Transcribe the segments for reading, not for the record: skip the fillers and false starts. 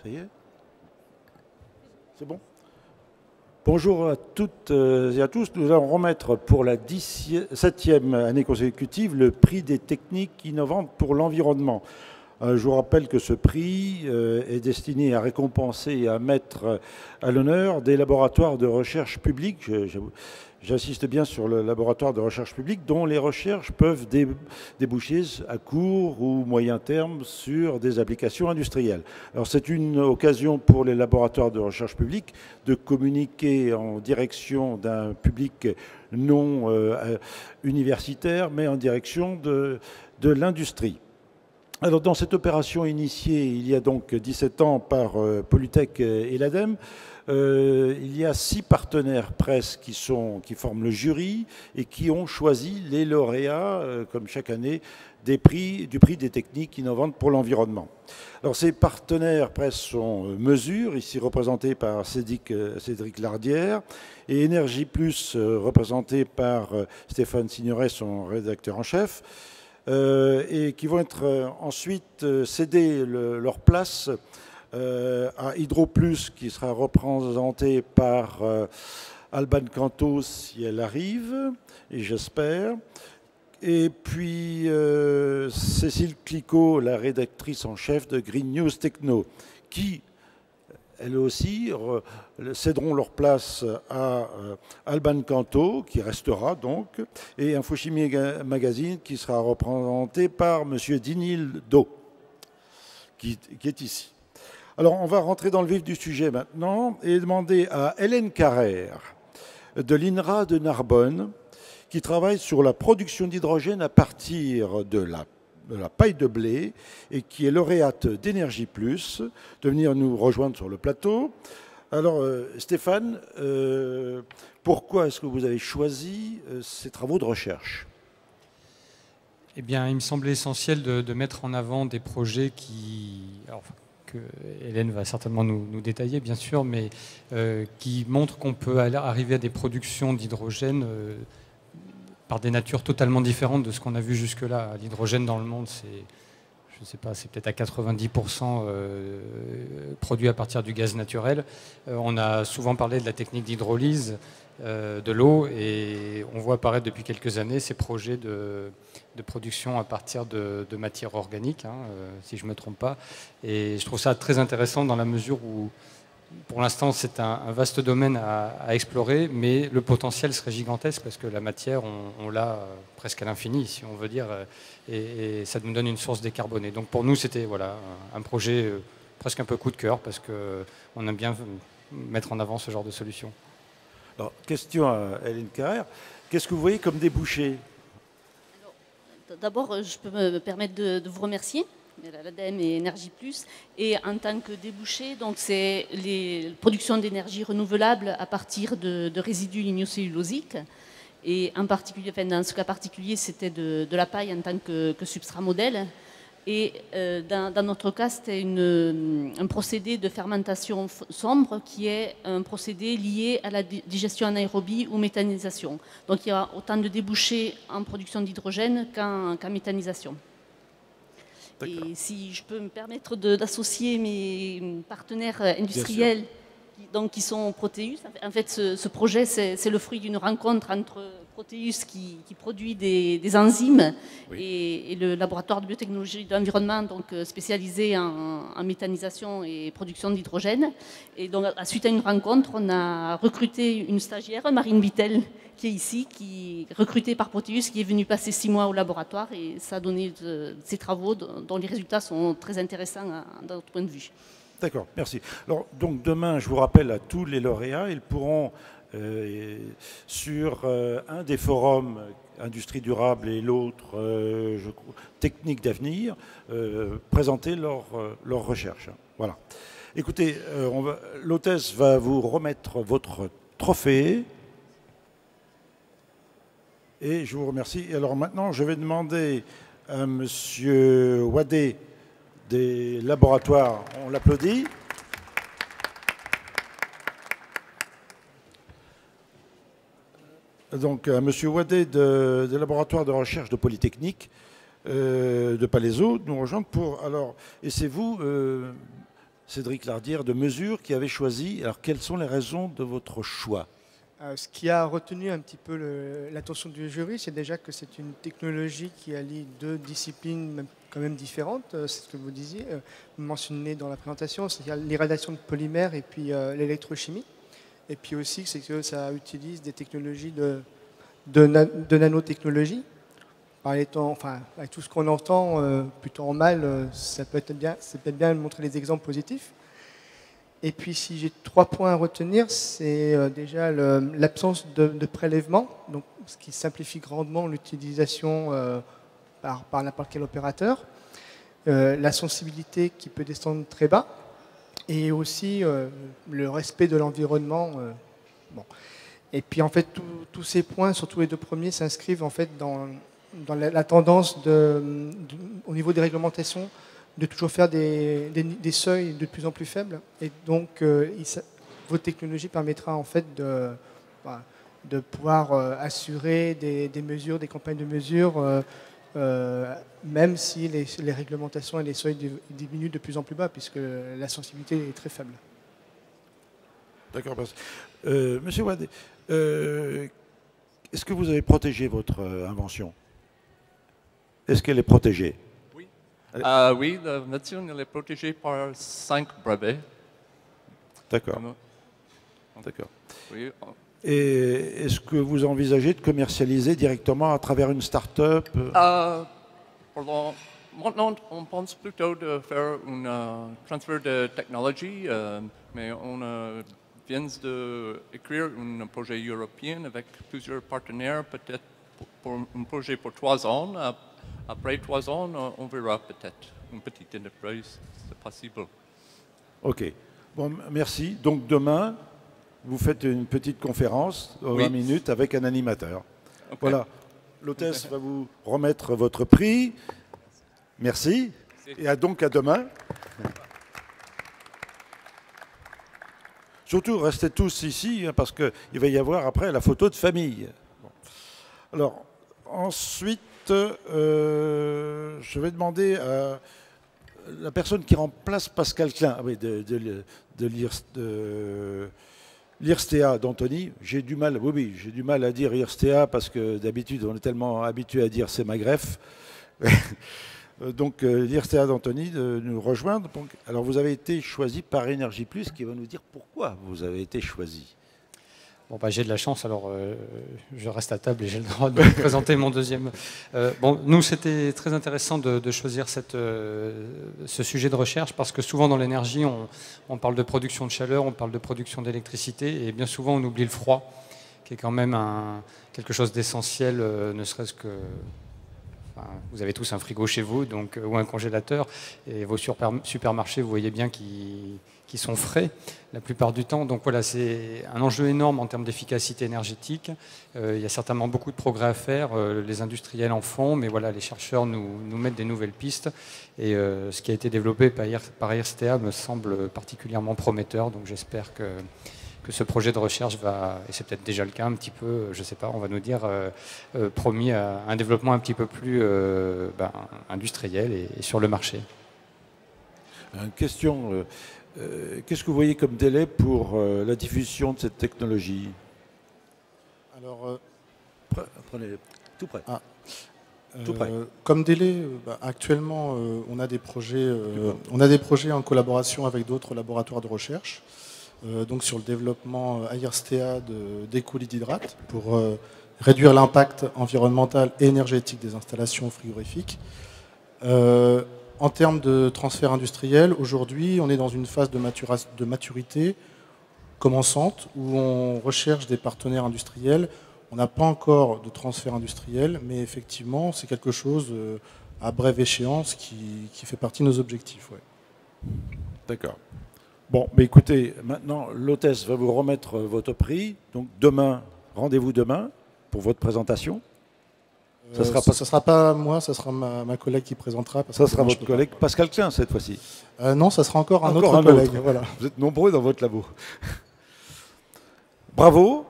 Ça y est? C'est bon? Bonjour à toutes et à tous. Nous allons remettre pour la 17e année consécutive le prix des techniques innovantes pour l'environnement. Je vous rappelle que ce prix est destiné à récompenser et à mettre à l'honneur des laboratoires de recherche publics. J'insiste bien sur le laboratoire de recherche publique dont les recherches peuvent déboucher à court ou moyen terme sur des applications industrielles. Alors c'est une occasion pour les laboratoires de recherche publique de communiquer en direction d'un public non universitaire mais en direction de l'industrie. Alors, dans cette opération initiée il y a donc 17 ans par Polytech et l'ADEME, il y a 6 partenaires presse qui forment le jury et qui ont choisi les lauréats, comme chaque année, du prix des techniques innovantes pour l'environnement. Alors, ces partenaires presse sont Mesure, ici représenté par Cédric Lardière, et Énergie Plus, représenté par Stéphane Signoret, son rédacteur en chef. Et qui vont être ensuite céder leur place à HydroPlus, qui sera représenté par Alban Canto, si elle arrive, et j'espère. Et puis Cécile Clicquot, la rédactrice en chef de Green News Techno, qui, elles aussi, céderont leur place à Alban Canto, qui restera donc, et Infochimie Magazine, qui sera représenté par M. Dinil Do, qui est ici. Alors, on va rentrer dans le vif du sujet maintenant et demander à Hélène Carrère, de l'INRA de Narbonne, qui travaille sur la production d'hydrogène à partir de la paille de blé et qui est lauréate d'Énergie Plus, de venir nous rejoindre sur le plateau. Alors, Stéphane, pourquoi est-ce que vous avez choisi ces travaux de recherche? Eh bien, il me semblait essentiel de mettre en avant des projets que Hélène va certainement nous détailler, bien sûr, mais qui montrent qu'on peut arriver à des productions d'hydrogène par des natures totalement différentes de ce qu'on a vu jusque-là. L'hydrogène dans le monde, je ne sais pas, c'est peut-être à 90% produit à partir du gaz naturel. On a souvent parlé de la technique d'hydrolyse de l'eau et on voit apparaître depuis quelques années ces projets de production à partir de matières organiques, si je ne me trompe pas. Et je trouve ça très intéressant dans la mesure où, pour l'instant, c'est un vaste domaine à explorer, mais le potentiel serait gigantesque parce que la matière, on l'a presque à l'infini, si on veut dire, et ça nous donne une source décarbonée. Donc pour nous, c'était un projet presque un peu coup de cœur parce qu'on aime bien mettre en avant ce genre de solution. Alors, question à Hélène Carrère. Qu'est-ce que vous voyez comme débouché? D'abord, je peux me permettre de vous remercier, l'ADEME et Énergie Plus. Et en tant que débouché, donc c'est les productions d'énergie renouvelable à partir de résidus lignocellulosiques. Et en particulier, dans ce cas particulier, c'était de la paille en tant que substrat modèle. Et dans notre cas, c'était un procédé de fermentation sombre qui est un procédé lié à la digestion anaérobie ou méthanisation. Donc il y a autant de débouchés en production d'hydrogène qu'en méthanisation. Et si je peux me permettre d'associer mes partenaires industriels qui sont Proteus. En fait, ce projet, c'est le fruit d'une rencontre entre Proteus qui produit des enzymes et le laboratoire de biotechnologie de l'environnement, donc spécialisé en méthanisation et production d'hydrogène. Et donc, suite à une rencontre, on a recruté une stagiaire, Marine Bittel, qui est ici, qui est recrutée par Proteus, qui est venue passer 6 mois au laboratoire et ça a donné ces travaux dont les résultats sont très intéressants d'un notre point de vue. D'accord, merci. Alors, donc demain, je vous rappelle à tous les lauréats, ils pourront, sur un des forums Industrie durable et l'autre, Technique d'avenir, présenter leur recherche. Voilà. Écoutez, l'hôtesse va vous remettre votre trophée. Et je vous remercie. Et alors maintenant, je vais demander à M. Wadé des laboratoires, on l'applaudit. Donc à M. Wadé des laboratoires de recherche de Polytechnique de Palaiseau, de nous rejoindre pour... Alors, et c'est vous, Cédric Lardière de Mesure qui avait choisi. Alors, quelles sont les raisons de votre choix? Ce qui a retenu un petit peu l'attention du jury, c'est déjà que c'est une technologie qui allie deux disciplines quand même différentes. C'est ce que vous disiez, mentionné dans la présentation, c'est-à-dire l'irradiation de polymères et puis l'électrochimie. Et puis aussi, c'est que ça utilise des technologies de nanotechnologie. Avec tout ce qu'on entend, plutôt en mal, ça peut être bien de montrer les exemples positifs. Et puis, si j'ai 3 points à retenir, c'est déjà l'absence de prélèvement, donc, ce qui simplifie grandement l'utilisation par n'importe quel opérateur, la sensibilité qui peut descendre très bas, et aussi le respect de l'environnement. Bon. Et puis, en fait, tous ces points, surtout les 2 premiers, s'inscrivent en fait dans la tendance au niveau des réglementations de toujours faire des seuils de plus en plus faibles. Et donc, votre technologie permettra en fait de pouvoir assurer des mesures, des campagnes de mesures, même si les réglementations et les seuils diminuent de plus en plus bas, puisque la sensibilité est très faible. D'accord. Monsieur Wade, est-ce que vous avez protégé votre invention? Est-ce qu'elle est protégée? Oui, la médecine elle est protégée par 5 brevets. D'accord. D'accord. Oui. Et est-ce que vous envisagez de commercialiser directement à travers une start-up? Maintenant, on pense plutôt de faire un transfert de technologie, mais on vient d'écrire un projet européen avec plusieurs partenaires, peut-être pour un projet pour 3 ans. Après 3 ans, on verra peut-être une petite entreprise, c'est possible. Ok. Bon, merci. Donc demain, vous faites une petite conférence, 20 minutes, avec un animateur. Okay. Voilà. L'hôtesse va vous remettre votre prix. Merci. Et donc à demain. Surtout, restez tous ici, hein, parce qu'il va y avoir après la photo de famille. Bon. Alors, ensuite, je vais demander à la personne qui remplace Pascal Klein, de l'IRSTEA d'Antony. J'ai du mal, j'ai du mal à dire IRSTEA parce que d'habitude on est tellement habitué à dire c'est ma greffe. Donc l'IRSTEA d'Antony de nous rejoindre. Donc, alors vous avez été choisi par Énergie Plus, qui va nous dire pourquoi vous avez été choisi. Bon, bah, j'ai de la chance, alors je reste à table et j'ai le droit de présenter mon deuxième. Nous, c'était très intéressant de choisir ce sujet de recherche parce que souvent dans l'énergie, on parle de production de chaleur, on parle de production d'électricité et bien souvent on oublie le froid, qui est quand même quelque chose d'essentiel, ne serait-ce que... vous avez tous un frigo chez vous ou un congélateur et vos supermarchés, vous voyez bien qui sont frais la plupart du temps. Donc voilà, c'est un enjeu énorme en termes d'efficacité énergétique. Il y a certainement beaucoup de progrès à faire. Les industriels en font, mais voilà, les chercheurs nous mettent des nouvelles pistes. Et ce qui a été développé par IRSTEA me semble particulièrement prometteur. Donc j'espère que ce projet de recherche va, et c'est peut-être déjà le cas un petit peu, je ne sais pas, on va nous dire, promis à un développement un petit peu plus industriel et sur le marché. Une question, qu'est-ce que vous voyez comme délai pour la diffusion de cette technologie? Alors, prenez tout près. Tout près. Comme délai, actuellement, on a des projets en collaboration avec d'autres laboratoires de recherche. Donc sur le développement IRSTEA d'écolytes d'hydrate pour réduire l'impact environnemental et énergétique des installations frigorifiques. En termes de transfert industriel, aujourd'hui, on est dans une phase de maturité commençante où on recherche des partenaires industriels. On n'a pas encore de transfert industriel, mais effectivement, c'est quelque chose à brève échéance qui fait partie de nos objectifs. Ouais. D'accord. Bon, mais écoutez, maintenant, l'hôtesse va vous remettre votre prix. Donc demain, rendez-vous demain pour votre présentation. Ça sera pas moi, ça sera ma collègue qui présentera. Ça sera votre collègue Pascal Klein cette fois-ci. Non, ça sera encore un autre collègue. Voilà. Vous êtes nombreux dans votre labo. Bravo.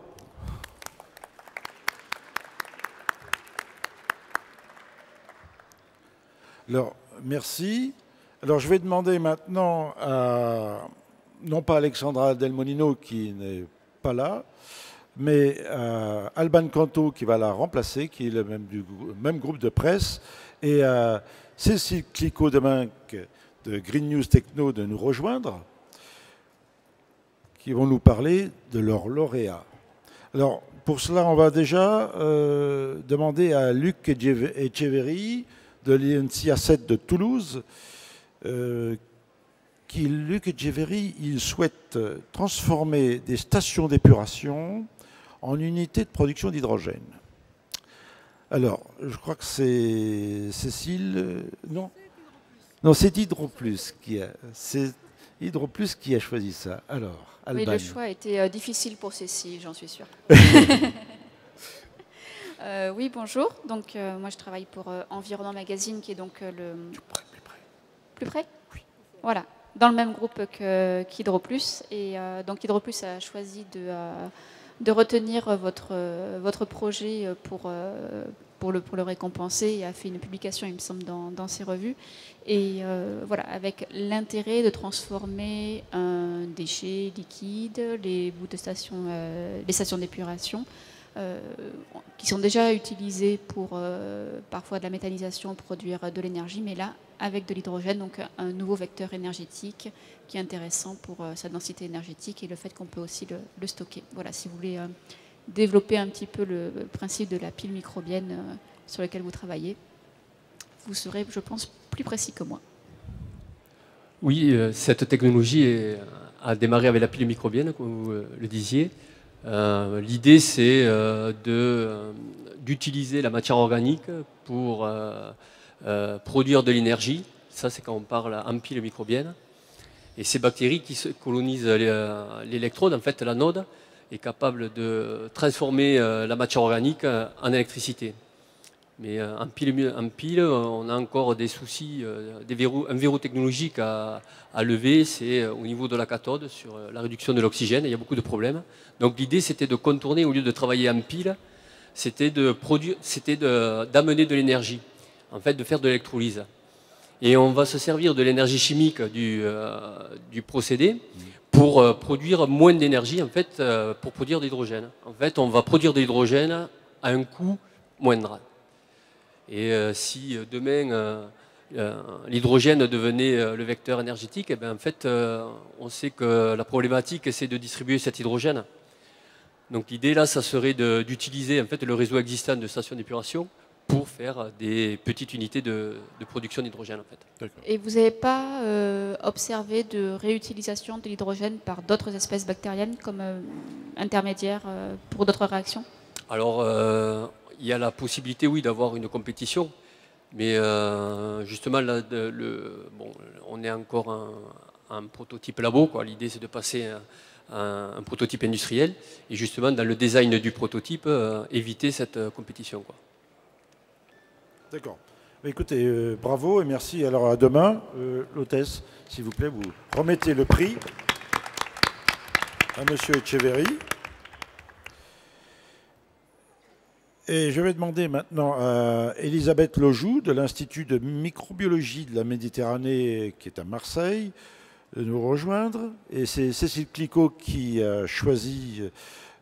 Alors, merci. Alors, je vais demander maintenant à, non pas Alexandra Del Molino qui n'est pas là, mais à Alban Canto qui va la remplacer, qui est le même, du même groupe de presse, et à Cécile Clicquot-Deminck de Green News Techno de nous rejoindre, qui vont nous parler de leurs lauréats. Alors, pour cela, on va déjà demander à Luc Echeverry de l'INCIA 7 de Toulouse. Luc Echeverry, il souhaite transformer des stations d'épuration en unités de production d'hydrogène. Alors, je crois que c'est Cécile... non, c'est Hydroplus qui a choisi ça. Alors, Alban. Oui, le choix a été difficile pour Cécile, j'en suis sûre. Oui, bonjour. Donc, moi, je travaille pour Environnement Magazine, qui est donc le... Plus près. Oui. Voilà, dans le même groupe qu'Hydroplus. Et donc, Hydroplus a choisi de retenir votre projet pour le récompenser et a fait une publication, il me semble, dans ses revues. Et voilà, avec l'intérêt de transformer un déchet liquide, les bouts de station, les stations d'épuration, qui sont déjà utilisées pour parfois de la méthanisation, produire de l'énergie, mais là, avec de l'hydrogène, donc un nouveau vecteur énergétique qui est intéressant pour sa densité énergétique et le fait qu'on peut aussi le stocker. Voilà, si vous voulez développer un petit peu le principe de la pile microbienne sur lequel vous travaillez, vous serez, je pense, plus précis que moi. Oui, cette technologie a démarré avec la pile microbienne, comme vous le disiez. L'idée, c'est d'utiliser la matière organique pour produire de l'énergie. Ça, c'est quand on parle en pile microbienne. Et ces bactéries qui colonisent l'électrode, en fait, l'anode, est capable de transformer la matière organique en électricité. Mais en pile, on a encore des soucis, un verrou technologique à lever, c'est au niveau de la cathode, sur la réduction de l'oxygène, il y a beaucoup de problèmes. Donc l'idée, c'était de contourner, au lieu de travailler en pile, c'était d'amener de l'énergie, en fait, de faire de l'électrolyse. Et on va se servir de l'énergie chimique du procédé pour produire moins d'énergie, en fait, pour produire de l'hydrogène. En fait, on va produire de l'hydrogène à un coût moindre. Et si demain l'hydrogène devenait le vecteur énergétique, eh bien, en fait, on sait que la problématique, c'est de distribuer cet hydrogène. Donc l'idée là, ça serait d'utiliser en fait le réseau existant de stations d'épuration pour faire des petites unités de production d'hydrogène. En fait. Et vous n'avez pas observé de réutilisation de l'hydrogène par d'autres espèces bactériennes comme intermédiaires pour d'autres réactions? Alors, il y a la possibilité, oui, d'avoir une compétition, mais justement, là, on est encore un prototype labo. L'idée, c'est de passer un prototype industriel et justement, dans le design du prototype, éviter cette compétition. D'accord. Écoutez, bravo et merci. Alors à demain, l'hôtesse, s'il vous plaît, vous remettez le prix à Monsieur Echeverry. Et je vais demander maintenant à Elisabeth Lojoux de l'Institut de microbiologie de la Méditerranée qui est à Marseille de nous rejoindre. Et c'est Cécile Clicquot qui a choisi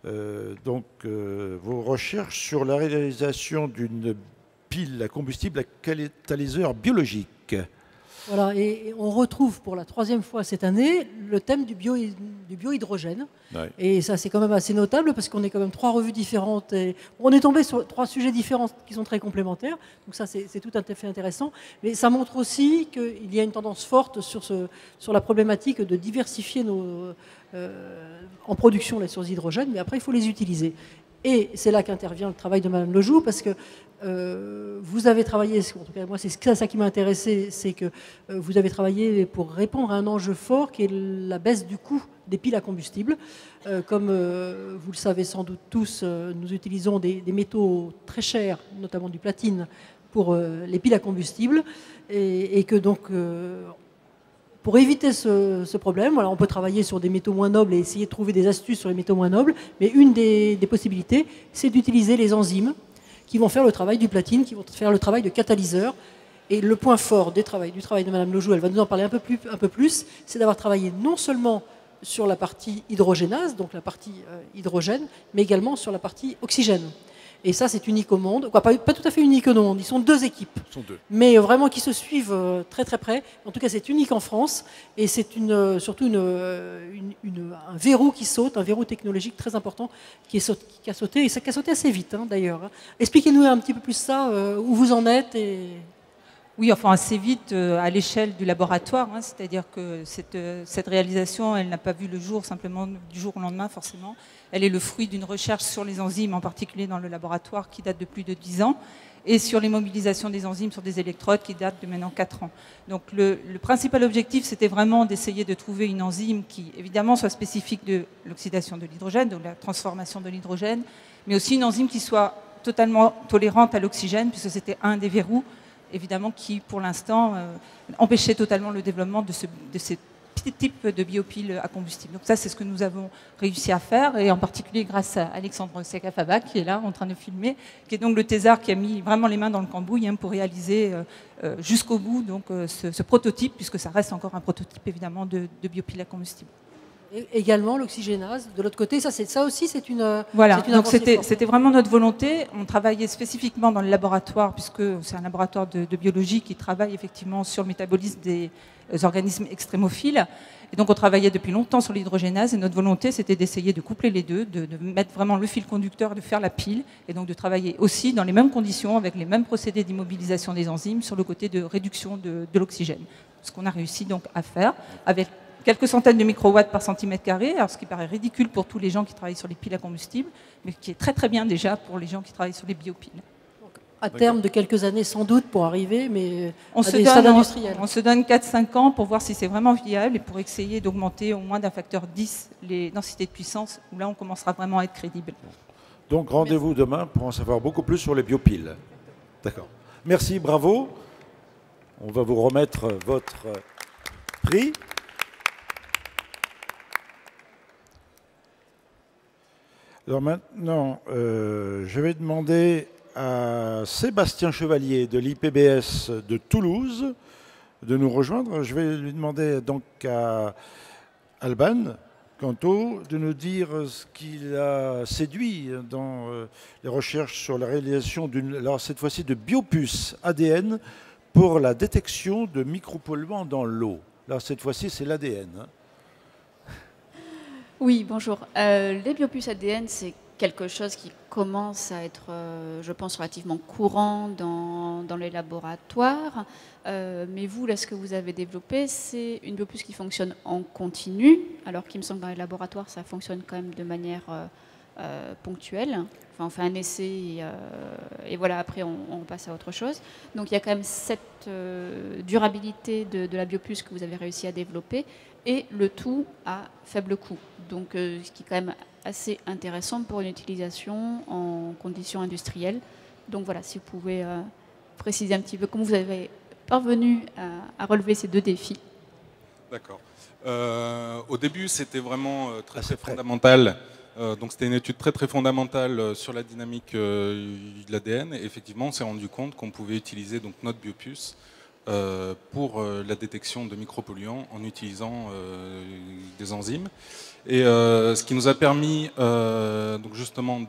vos recherches sur la réalisation d'une pile à combustible à catalyseur biologique. Voilà, et on retrouve pour la 3e fois cette année le thème du biohydrogène. Ouais. Et ça, c'est quand même assez notable parce qu'on est quand même 3 revues différentes. Et on est tombé sur 3 sujets différents qui sont très complémentaires. Donc ça, c'est tout à fait intéressant. Mais ça montre aussi qu'il y a une tendance forte sur la problématique de diversifier en production les sources d'hydrogène. Mais après, il faut les utiliser. Et c'est là qu'intervient le travail de Madame Lojoux, parce que vous avez travaillé, en tout cas moi c'est ça qui m'a intéressé, c'est que vous avez travaillé pour répondre à un enjeu fort qui est la baisse du coût des piles à combustible. Comme vous le savez sans doute tous, nous utilisons des métaux très chers, notamment du platine, pour les piles à combustible, et que donc... pour éviter ce problème, voilà, on peut travailler sur des métaux moins nobles et essayer de trouver des astuces sur les métaux moins nobles, mais une des possibilités, c'est d'utiliser les enzymes qui vont faire le travail du platine, qui vont faire le travail de catalyseur. Et le point fort du travail de Mme Lojou, elle va nous en parler un peu plus, c'est d'avoir travaillé non seulement sur la partie hydrogénase, donc la partie hydrogène, mais également sur la partie oxygène. Et ça, c'est unique au monde. Quoi, pas tout à fait unique au monde. Ils sont deux équipes. Mais vraiment qui se suivent très très près. En tout cas, c'est unique en France. Et c'est surtout un verrou qui saute, un verrou technologique très important qui a sauté. Et ça qui a sauté assez vite, d'ailleurs. Expliquez-nous un petit peu plus ça, où vous en êtes. Oui, enfin assez vite à l'échelle du laboratoire. C'est-à-dire que cette réalisation, elle n'a pas vu le jour simplement du jour au lendemain, forcément. Elle est le fruit d'une recherche sur les enzymes, en particulier dans le laboratoire, qui date de plus de 10 ans, et sur les mobilisations des enzymes sur des électrodes qui datent de maintenant 4 ans. Donc le principal objectif, c'était vraiment d'essayer de trouver une enzyme qui, évidemment, soit spécifique de l'oxydation de l'hydrogène, de la transformation de l'hydrogène, mais aussi une enzyme qui soit totalement tolérante à l'oxygène, puisque c'était un des verrous, évidemment, qui, pour l'instant, empêchait totalement le développement de ces petits types de biopiles à combustible. Donc ça, c'est ce que nous avons réussi à faire, et en particulier grâce à Alexandre Sekafaba, qui est là, en train de filmer, qui est donc le thésard qui a mis vraiment les mains dans le cambouis pour réaliser jusqu'au bout donc, ce prototype, puisque ça reste encore un prototype, évidemment, de biopiles à combustible. Et également l'oxygénase. De l'autre côté, ça aussi, c'est une... Voilà, donc c'était vraiment notre volonté. On travaillait spécifiquement dans le laboratoire, puisque c'est un laboratoire de biologie qui travaille effectivement sur le métabolisme des organismes extrémophiles. Et donc on travaillait depuis longtemps sur l'hydrogénase, et notre volonté, c'était d'essayer de coupler les deux, de mettre vraiment le fil conducteur, de faire la pile, et donc de travailler aussi dans les mêmes conditions, avec les mêmes procédés d'immobilisation des enzymes, sur le côté de réduction de l'oxygène. Ce qu'on a réussi donc à faire avec quelques centaines de microwatts par centimètre carré, alors ce qui paraît ridicule pour tous les gens qui travaillent sur les piles à combustible, mais qui est très très bien déjà pour les gens qui travaillent sur les biopiles. À terme de quelques années sans doute pour arriver, mais à des stades industriels. On se donne 4-5 ans pour voir si c'est vraiment viable et pour essayer d'augmenter au moins d'un facteur 10 les densités de puissance, où là on commencera vraiment à être crédible. Donc rendez-vous demain pour en savoir beaucoup plus sur les biopiles. D'accord. Merci, bravo. On va vous remettre votre prix. Alors maintenant, je vais demander à Sébastien Chevalier de l'IPBS de Toulouse de nous rejoindre. Je vais lui demander donc à Alban Canto de nous dire ce qui l'a séduit dans les recherches sur la réalisation alors cette fois-ci de biopuces ADN pour la détection de micropolluants dans l'eau. Là, cette fois-ci, c'est l'ADN. Oui, bonjour. Les biopuces ADN, c'est quelque chose qui commence à être, je pense, relativement courant dans les laboratoires. Mais vous, là, ce que vous avez développé, c'est une biopuce qui fonctionne en continu, alors qu'il me semble que dans les laboratoires, ça fonctionne quand même de manière ponctuelle. Enfin, on fait un essai et voilà, après, on passe à autre chose. Donc, il y a quand même cette durabilité de la biopuce que vous avez réussi à développer, et le tout à faible coût. Donc, ce qui est quand même assez intéressant pour une utilisation en conditions industrielles. Donc voilà, si vous pouvez préciser un petit peu comment vous avez parvenu à relever ces deux défis. D'accord. Au début, c'était vraiment très fondamental. Donc c'était une étude très fondamentale sur la dynamique de l'ADN. Et effectivement, on s'est rendu compte qu'on pouvait utiliser donc notre biopuce pour la détection de micropolluants en utilisant des enzymes. Et ce qui nous a permis donc justement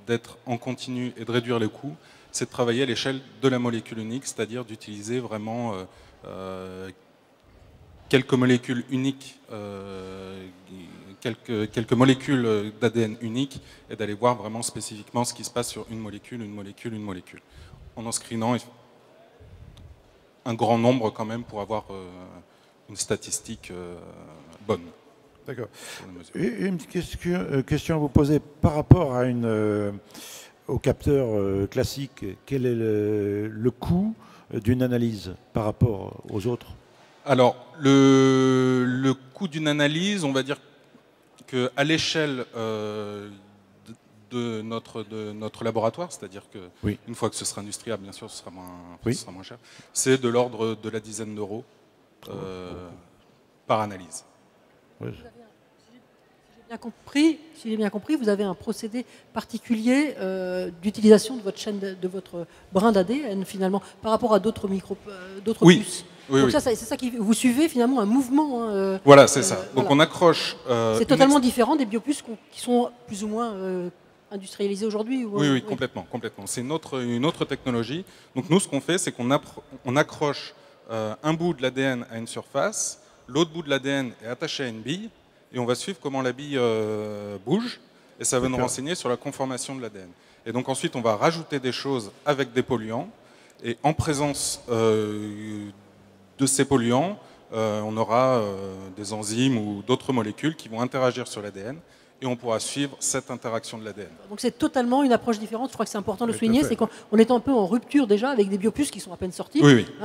d'être en continu et de réduire les coûts, c'est de travailler à l'échelle de la molécule unique, c'est-à-dire d'utiliser vraiment quelques molécules uniques, quelques molécules d'ADN uniques, et d'aller voir vraiment spécifiquement ce qui se passe sur une molécule, en screenant un grand nombre quand même pour avoir une statistique bonne. D'accord. Une question à vous poser par rapport à au capteur classique. Quel est le coût d'une analyse par rapport aux autres? Alors, le coût d'une analyse, on va dire qu'à l'échelle de notre laboratoire, c'est-à-dire qu'une fois que ce sera industriel, bien sûr, ce sera moins cher, c'est de l'ordre de la dizaine d'euros par analyse. Oui. Si j'ai bien compris, vous avez un procédé particulier d'utilisation de votre chaîne, de votre brin d'ADN finalement, par rapport à d'autres puces. Oui, donc oui. c'est ça qui vous suivez finalement un mouvement. Voilà, c'est ça. Donc voilà. on accroche. C'est totalement différent des biopuces qui sont plus ou moins industrialisées aujourd'hui. Oui, complètement. C'est une autre technologie. Donc nous, ce qu'on fait, c'est qu'on accroche un bout de l'ADN à une surface, l'autre bout de l'ADN est attaché à une bille, et on va suivre comment la bille bouge, et ça va nous renseigner sur la conformation de l'ADN. Et donc ensuite, on va rajouter des choses avec des polluants, et en présence de ces polluants, on aura des enzymes ou d'autres molécules qui vont interagir sur l'ADN, et on pourra suivre cette interaction de l'ADN. Donc c'est totalement une approche différente, je crois que c'est important de le souligner, c'est qu'on est un peu en rupture déjà avec des biopuces qui sont à peine sorties.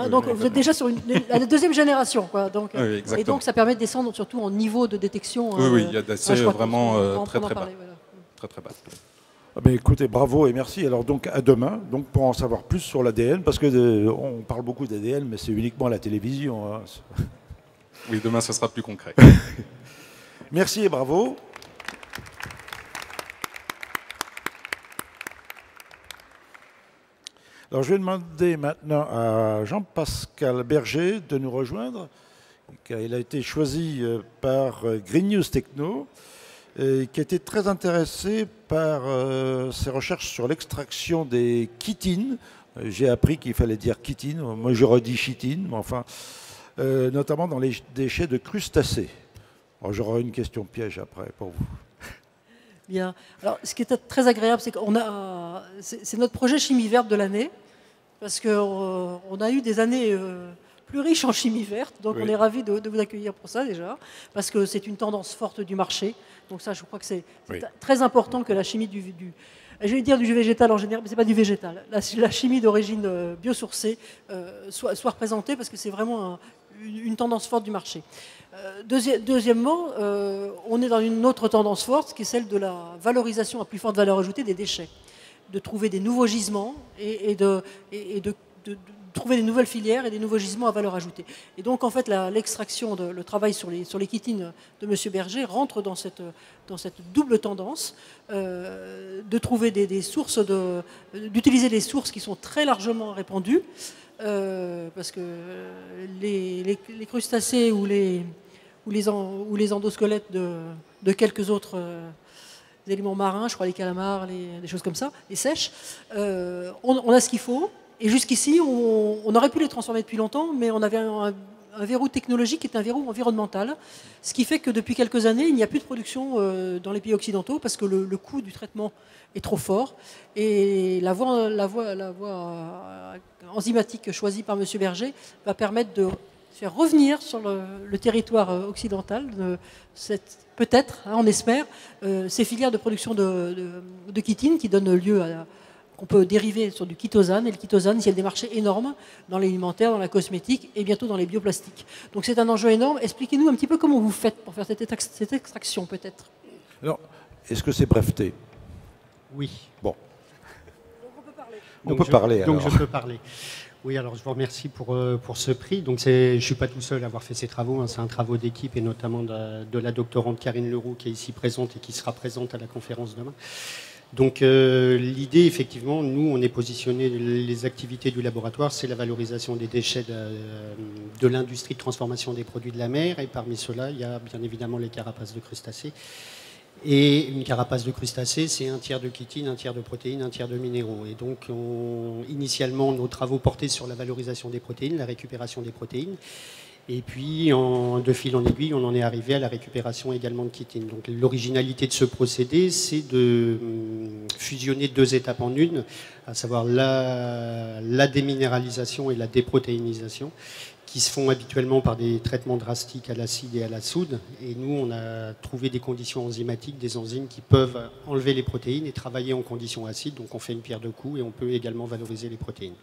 Donc vous êtes déjà sur la deuxième génération. Quoi. Donc, et donc ça permet de descendre surtout en niveau de détection. Oui, il y a d'assez vraiment très bas. Très bas. Ah ben écoutez, bravo et merci. Alors donc à demain, donc pour en savoir plus sur l'ADN, parce que on parle beaucoup d'ADN, mais c'est uniquement à la télévision. Hein. Oui, demain ce sera plus concret. Merci et bravo. Alors je vais demander maintenant à Jean-Pascal Berger de nous rejoindre, car il a été choisi par Green News Techno, et qui a été très intéressé par ses recherches sur l'extraction des chitines. J'ai appris qu'il fallait dire chitine, moi j'aurais dit chitine, mais enfin, notamment dans les déchets de crustacés. J'aurai une question piège après pour vous. Bien. Alors, ce qui est très agréable, c'est qu'on a, c'est notre projet chimie verte de l'année, parce qu'on a eu des années plus riches en chimie verte, donc on est ravis de vous accueillir pour ça déjà, parce que c'est une tendance forte du marché. Donc ça, je crois que c'est très important que la chimie je vais dire du végétal en général, mais ce n'est pas du végétal. La chimie d'origine biosourcée soit représentée, parce que c'est vraiment une tendance forte du marché. Deuxièmement, on est dans une autre tendance forte, qui est celle de la valorisation à plus forte valeur ajoutée des déchets, de trouver des nouveaux gisements et de trouver des nouvelles filières et des nouveaux gisements à valeur ajoutée. Et donc, en fait, l'extraction, le travail sur les chitines de M. Berger rentre dans cette double tendance de trouver des sources, d'utiliser des sources qui sont très largement répandues, parce que les crustacés ou les endosquelettes de quelques autres éléments marins, je crois les calamars, des choses comme ça, les sèches, on a ce qu'il faut. Et jusqu'ici, on aurait pu les transformer depuis longtemps, mais on avait un verrou technologique qui est un verrou environnemental, ce qui fait que depuis quelques années, il n'y a plus de production dans les pays occidentaux parce que le coût du traitement est trop fort. Et la voie enzymatique choisie par M. Berger va permettre de faire revenir sur le territoire occidental, peut-être, on espère, ces filières de production de chitine qui donnent lieu à... On peut dériver sur du chitosane, et le chitosane, il y a des marchés énormes dans l'alimentaire, dans la cosmétique et bientôt dans les bioplastiques. Donc c'est un enjeu énorme. Expliquez-nous un petit peu comment vous faites pour faire cette extraction, peut-être. Alors, est-ce que c'est breveté? Oui. Bon. Donc je peux parler. Oui, alors je vous remercie pour ce prix. Donc je ne suis pas tout seul à avoir fait ces travaux, hein. C'est un travaux d'équipe et notamment de la doctorante Karine Leroux qui est ici présente et qui sera présente à la conférence demain. Donc l'idée, effectivement, nous, on est positionné, les activités du laboratoire, c'est la valorisation des déchets de l'industrie de transformation des produits de la mer. Et parmi ceux-là, il y a bien évidemment les carapaces de crustacés. Et une carapace de crustacés, c'est un tiers de chitine, un tiers de protéines, un tiers de minéraux. Et donc, initialement, nos travaux portaient sur la valorisation des protéines, la récupération des protéines. Et puis, de fil en aiguille, on en est arrivé à la récupération également de chitine. Donc, l'originalité de ce procédé, c'est de fusionner deux étapes en une, à savoir la déminéralisation et la déprotéinisation, qui se font habituellement par des traitements drastiques à l'acide et à la soude. Et nous, on a trouvé des conditions enzymatiques, des enzymes qui peuvent enlever les protéines et travailler en conditions acides. Donc, on fait une pierre deux coups et on peut également valoriser les protéines.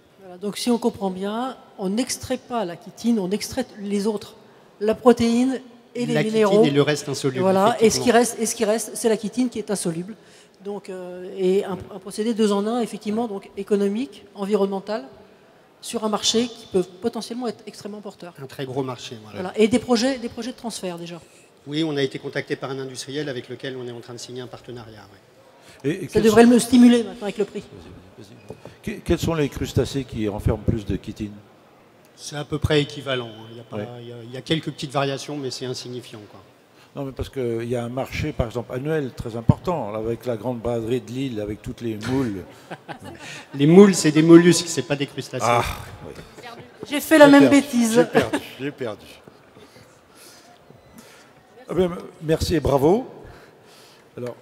Donc si on comprend bien, on n'extrait pas la chitine, on extrait les autres, la protéine et les minéraux. La chitine et le reste insoluble. Voilà, et ce qui reste, c'est la chitine qui est insoluble. Donc, et un procédé 2 en 1, effectivement, donc économique, environnemental, sur un marché qui peut potentiellement être extrêmement porteur. Un très gros marché. Voilà. Et des projets de transfert déjà. Oui, on a été contacté par un industriel avec lequel on est en train de signer un partenariat. Ouais. Et ça devrait me stimuler maintenant avec le prix. Quels sont les crustacés qui renferment plus de chitine? C'est à peu près équivalent. Il y a quelques petites variations, mais c'est insignifiant, quoi. Non, mais parce qu'il y a un marché, par exemple, annuel très important, avec la grande braderie de Lille, avec toutes les moules. Les moules, c'est des mollusques, c'est pas des crustacés. Ah, oui. J'ai fait la même bêtise. J'ai perdu. Ah bien, merci et bravo. Alors,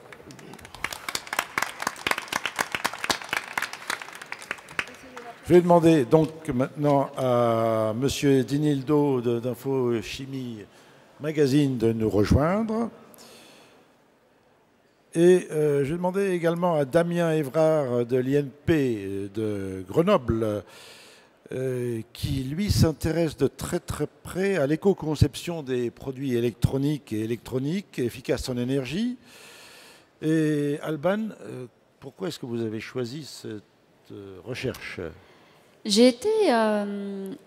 je vais demander donc maintenant à Monsieur Dinildo d'Info Chimie Magazine de nous rejoindre. Et je vais demander également à Damien Évrard de l'INP de Grenoble, qui lui s'intéresse de très très près à l'éco-conception des produits électroniques et électroniques efficaces en énergie. Et Alban, pourquoi est-ce que vous avez choisi cette recherche ? J'ai été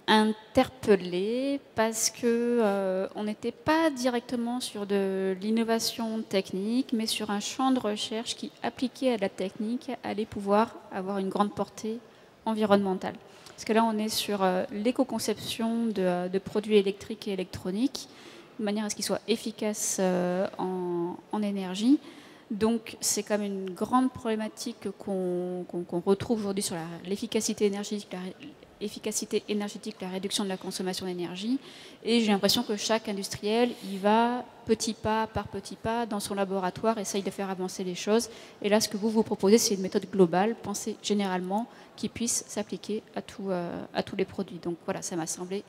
interpellée parce que on n'était pas directement sur de l'innovation technique, mais sur un champ de recherche qui, appliqué à la technique, allait pouvoir avoir une grande portée environnementale. Parce que là, on est sur l'éco-conception de produits électriques et électroniques, de manière à ce qu'ils soient efficaces en énergie. Donc, c'est quand même une grande problématique qu'on retrouve aujourd'hui sur l'efficacité énergétique, la réduction de la consommation d'énergie. Et j'ai l'impression que chaque industriel y va petit pas par petit pas dans son laboratoire, essaye de faire avancer les choses. Et là, ce que vous proposez, c'est une méthode globale, pensée généralement, qui puisse s'appliquer à tous les produits. Donc voilà, ça m'a semblé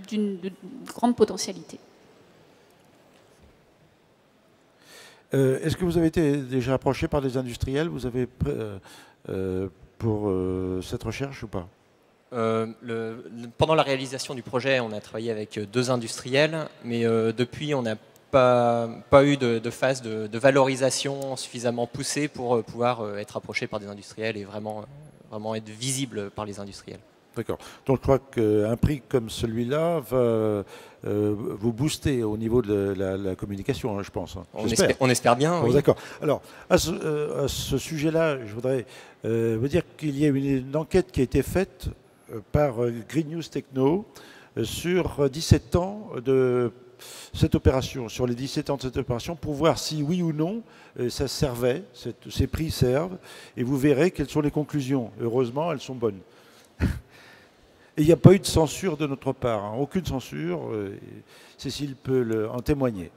d'une grande potentialité. Est-ce que vous avez été déjà approché par des industriels pour cette recherche ou pas? Pendant la réalisation du projet, on a travaillé avec 2 industriels, mais depuis, on n'a pas eu de phase de valorisation suffisamment poussée pour pouvoir être approché par des industriels et vraiment être visible par les industriels. D'accord. Donc je crois qu'un prix comme celui-là va vous booster au niveau de la communication, hein, je pense. On espère bien, oui. D'accord. Alors, à ce sujet-là, je voudrais vous dire qu'il y a une enquête qui a été faite par Green News Techno sur 17 ans de cette opération, sur les 17 ans de cette opération, pour voir si oui ou non ça servait, ces prix servent, et vous verrez quelles sont les conclusions. Heureusement, elles sont bonnes. Et il n'y a pas eu de censure de notre part, hein, aucune censure. Cécile peut en témoigner.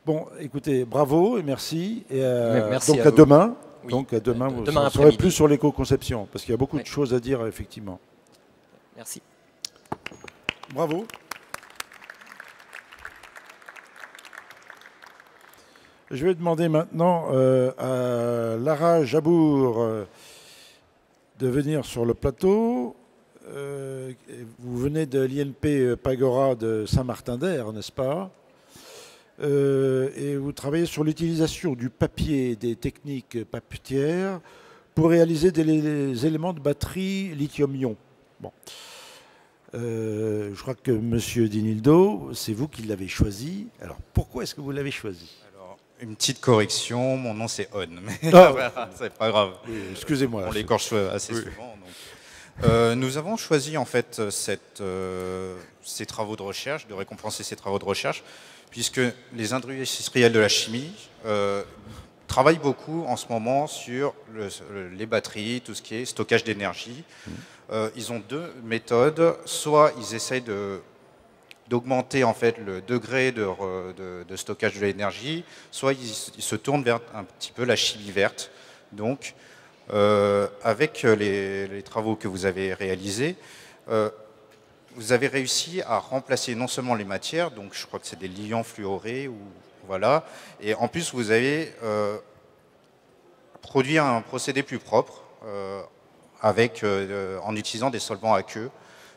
Bon, écoutez, bravo et merci. Et merci donc à demain. Oui, donc à demain, vous demain saurez plus sur l'éco-conception, parce qu'il y a beaucoup de choses à dire, effectivement. Merci. Bravo. Je vais demander maintenant à Lara Jabour de venir sur le plateau. Vous venez de l'INP Pagora de Saint-Martin-d'Air, n'est-ce pas? Et vous travaillez sur l'utilisation du papier et des techniques papetières pour réaliser des éléments de batterie lithium-ion. Bon. Je crois que M. Dinildo, c'est vous qui l'avez choisi. Alors, pourquoi est-ce que vous l'avez choisi? Alors, une petite correction, mon nom c'est On, mais c'est pas grave. Oui, excusez-moi. On l'écorche assez souvent. Donc. Nous avons choisi en fait ces travaux de recherche, de récompenser ces travaux de recherche, puisque les industriels de la chimie travaillent beaucoup en ce moment sur les batteries, tout ce qui est stockage d'énergie. Ils ont 2 méthodes. Soit ils essayent d'augmenter en fait le degré de stockage de l'énergie, soit ils se tournent vers un petit peu la chimie verte. Donc, avec les travaux que vous avez réalisés, vous avez réussi à remplacer non seulement les matières, donc je crois que c'est des liants fluorés, voilà, et en plus vous avez produit un procédé plus propre en utilisant des solvants aqueux.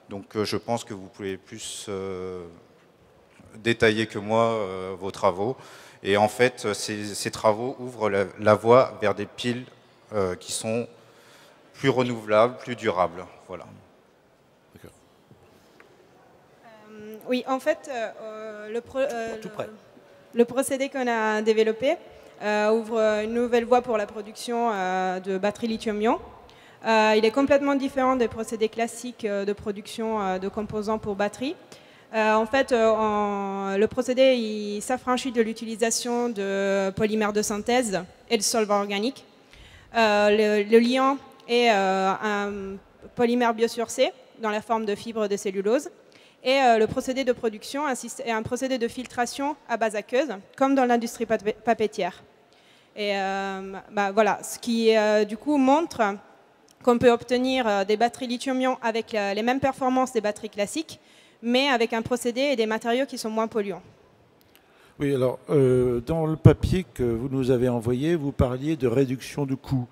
Donc je pense que vous pouvez plus détailler que moi vos travaux. Et en fait, ces travaux ouvrent la voie vers des piles qui sont plus renouvelables, plus durables. Voilà. Oui, en fait, le procédé qu'on a développé ouvre une nouvelle voie pour la production de batteries lithium-ion. Il est complètement différent des procédés classiques de production de composants pour batteries. En fait, le procédé il s'affranchit de l'utilisation de polymères de synthèse et de solvants organiques. Le liant est un polymère biosourcé dans la forme de fibres de cellulose. Et le procédé de production est un procédé de filtration à base aqueuse, comme dans l'industrie papetière. Et voilà, ce qui du coup montre qu'on peut obtenir des batteries lithium-ion avec les mêmes performances des batteries classiques, mais avec un procédé et des matériaux qui sont moins polluants. Oui, alors, dans le papier que vous nous avez envoyé, vous parliez de réduction de coûts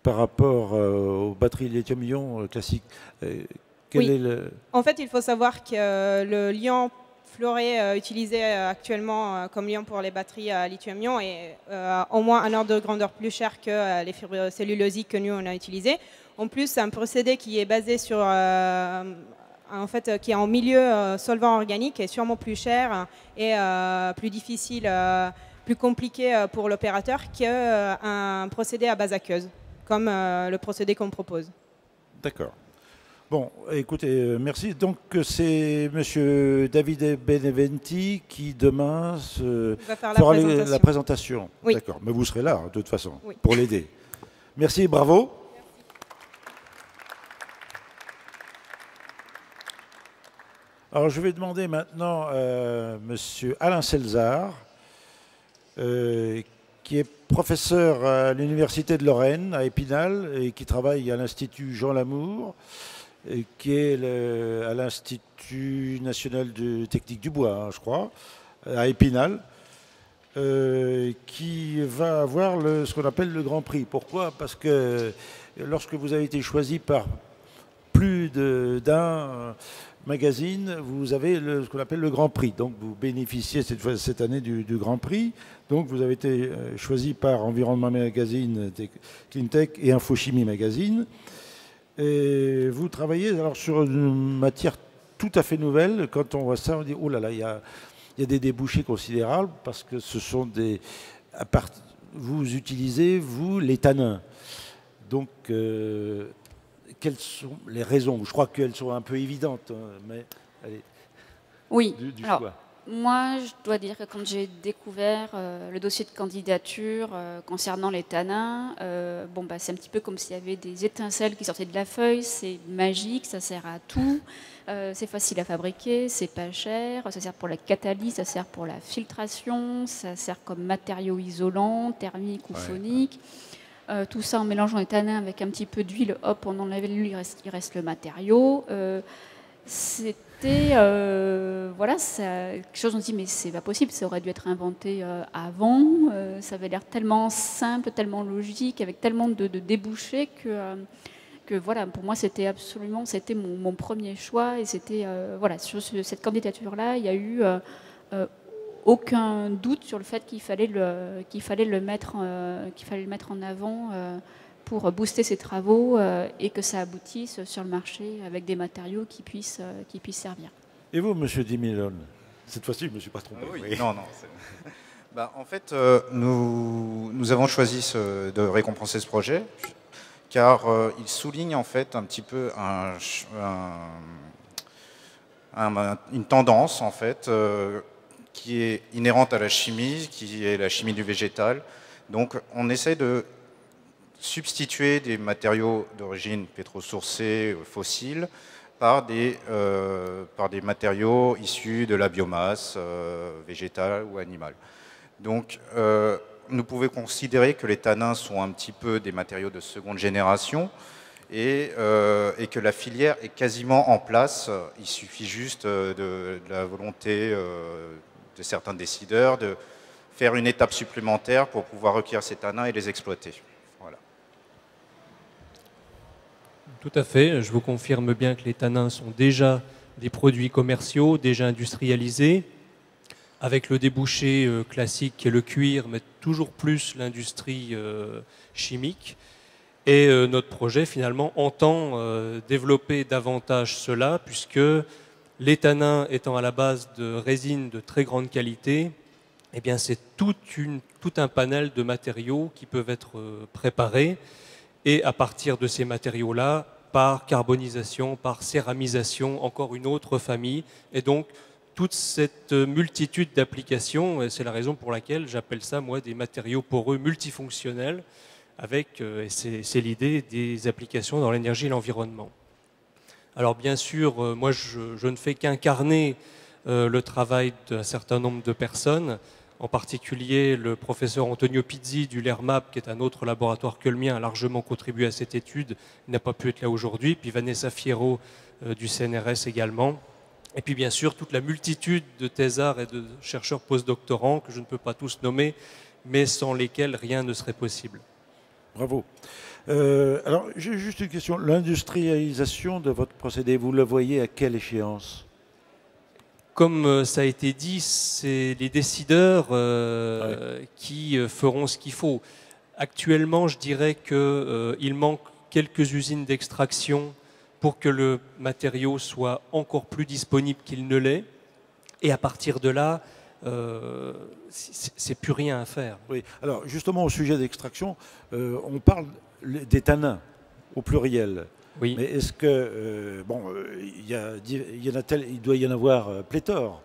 par rapport aux batteries lithium-ion classiques. En fait, il faut savoir que le liant fluoré utilisé actuellement comme liant pour les batteries à lithium-ion est au moins un ordre de grandeur plus cher que les fibres cellulosiques que nous on a utilisées. En plus, c'est un procédé qui est basé sur, en fait, qui est en milieu solvant organique, est sûrement plus cher et plus difficile, plus compliqué pour l'opérateur qu'un procédé à base aqueuse, comme le procédé qu'on propose. D'accord. Bon, écoutez, merci. Donc, c'est M. Davide Beneventi qui, demain, fera la présentation. Oui. D'accord, mais vous serez là, de toute façon, oui, pour l'aider. Merci, bravo. Alors, je vais demander maintenant à M. Alain Selzard, qui est professeur à l'Université de Lorraine, à Épinal, et qui travaille à l'Institut Jean Lamour, qui est à l'Institut national de technique du bois, hein, je crois, à Épinal, qui va avoir ce qu'on appelle le Grand Prix. Pourquoi? Parce que lorsque vous avez été choisi par plus d'un magazine, vous avez ce qu'on appelle le Grand Prix. Donc vous bénéficiez cette année du Grand Prix. Donc vous avez été choisi par Environnement Magazine, Cleantech et Infochimie Magazine. Et vous travaillez alors sur une matière tout à fait nouvelle. Quand on voit ça, on dit oh là là, il y a des débouchés considérables parce que ce sont vous utilisez, vous, les tanins. Donc, quelles sont les raisons? Je crois qu'elles sont un peu évidentes, hein, mais allez. Oui, du alors, choix. Moi, je dois dire que quand j'ai découvert le dossier de candidature concernant les tanins, c'est un petit peu comme s'il y avait des étincelles qui sortaient de la feuille. C'est magique, ça sert à tout, c'est facile à fabriquer, c'est pas cher, ça sert pour la catalyse, ça sert pour la filtration, ça sert comme matériau isolant, thermique ou phonique. Tout ça en mélangeant les tanins avec un petit peu d'huile, hop, on enlève l'huile, il reste le matériau. C'était voilà, quelque chose, on se dit mais c'est pas possible, ça aurait dû être inventé avant, ça avait l'air tellement simple, tellement logique, avec tellement de débouchés que voilà, pour moi c'était mon premier choix et c'était voilà, sur cette candidature là il y a eu aucun doute sur le fait qu'il fallait le mettre en avant pour booster ses travaux et que ça aboutisse sur le marché avec des matériaux qui puissent servir. Et vous, Monsieur Dimilon? Cette fois-ci, je ne me suis pas trompé. Oui. Non. En fait, nous avons choisi de récompenser ce projet car il souligne en fait un petit peu une tendance en fait qui est inhérente à la chimie, qui est la chimie du végétal. Donc, on essaie de substituer des matériaux d'origine pétrosourcée, fossiles, par des matériaux issus de la biomasse végétale ou animale. Donc, nous pouvons considérer que les tanins sont un petit peu des matériaux de seconde génération et que la filière est quasiment en place. Il suffit juste de la volonté de certains décideurs de faire une étape supplémentaire pour pouvoir recueillir ces tanins et les exploiter. Voilà. Tout à fait. Je vous confirme bien que les tanins sont déjà des produits commerciaux, déjà industrialisés, avec le débouché classique qui est le cuir, mais toujours plus l'industrie chimique. Et notre projet, finalement, entend développer davantage cela, puisque Les tanins étant à la base de résines de très grande qualité, eh bien c'est tout un panel de matériaux qui peuvent être préparés. Et à partir de ces matériaux-là, par carbonisation, par céramisation, encore une autre famille. Et donc, toute cette multitude d'applications, c'est la raison pour laquelle j'appelle ça, moi, des matériaux poreux multifonctionnels, avec, et c'est l'idée, des applications dans l'énergie et l'environnement. Alors bien sûr, moi, je ne fais qu'incarner le travail d'un certain nombre de personnes, en particulier le professeur Antonio Pizzi du LERMAP, qui est un autre laboratoire que le mien, a largement contribué à cette étude, il n'a pas pu être là aujourd'hui, puis Vanessa Fierro du CNRS également, et puis bien sûr toute la multitude de thésards et de chercheurs postdoctorants, que je ne peux pas tous nommer, mais sans lesquels rien ne serait possible. Bravo. Alors j'ai juste une question, l'industrialisation de votre procédé, vous le voyez à quelle échéance ? Comme ça a été dit, c'est les décideurs qui feront ce qu'il faut. Actuellement, je dirais qu'il manque quelques usines d'extraction pour que le matériau soit encore plus disponible qu'il ne l'est. Et à partir de là, c'est plus rien à faire. Oui. Alors justement, au sujet d'extraction, on parle des tanins au pluriel. Oui. Mais est-ce que, il doit y en avoir pléthore?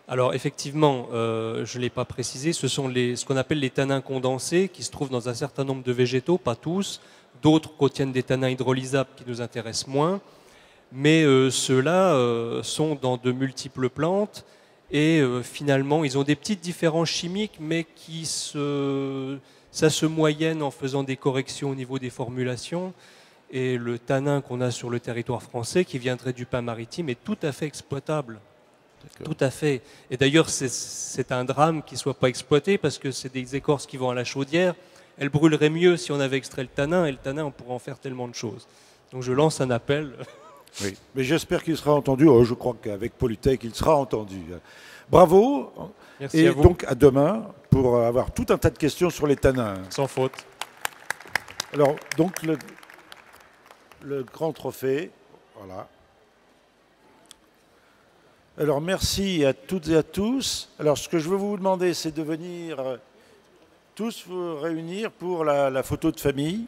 Alors effectivement, je ne l'ai pas précisé, ce sont ce qu'on appelle les tanins condensés qui se trouvent dans un certain nombre de végétaux, pas tous. D'autres contiennent des tanins hydrolysables qui nous intéressent moins. Mais ceux-là sont dans de multiples plantes et finalement, ils ont des petites différences chimiques, mais ça se moyenne en faisant des corrections au niveau des formulations. Et le tanin qu'on a sur le territoire français, qui viendrait du pain maritime, est tout à fait exploitable. Tout à fait. Et d'ailleurs, c'est un drame qu'il ne soit pas exploité, parce que c'est des écorces qui vont à la chaudière. Elles brûleraient mieux si on avait extrait le tanin, et le tanin, on pourrait en faire tellement de choses. Donc je lance un appel. Oui, mais j'espère qu'il sera entendu. Oh, je crois qu'avec Polytech, il sera entendu. Bravo. Merci et à vous. Donc à demain, pour avoir tout un tas de questions sur les tanins. Sans faute. Alors, donc le grand trophée, voilà. Alors merci à toutes et à tous. Alors ce que je veux vous demander, c'est de venir tous vous réunir pour la photo de famille.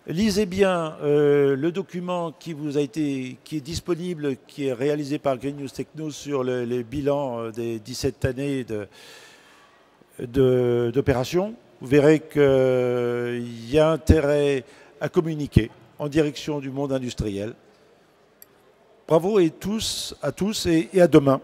Lisez bien le document qui est disponible, qui est réalisé par Green News Techno sur les bilans des 17 années d'opération. Vous verrez qu'il y a intérêt à communiquer en direction du monde industriel. Bravo à tous et à demain.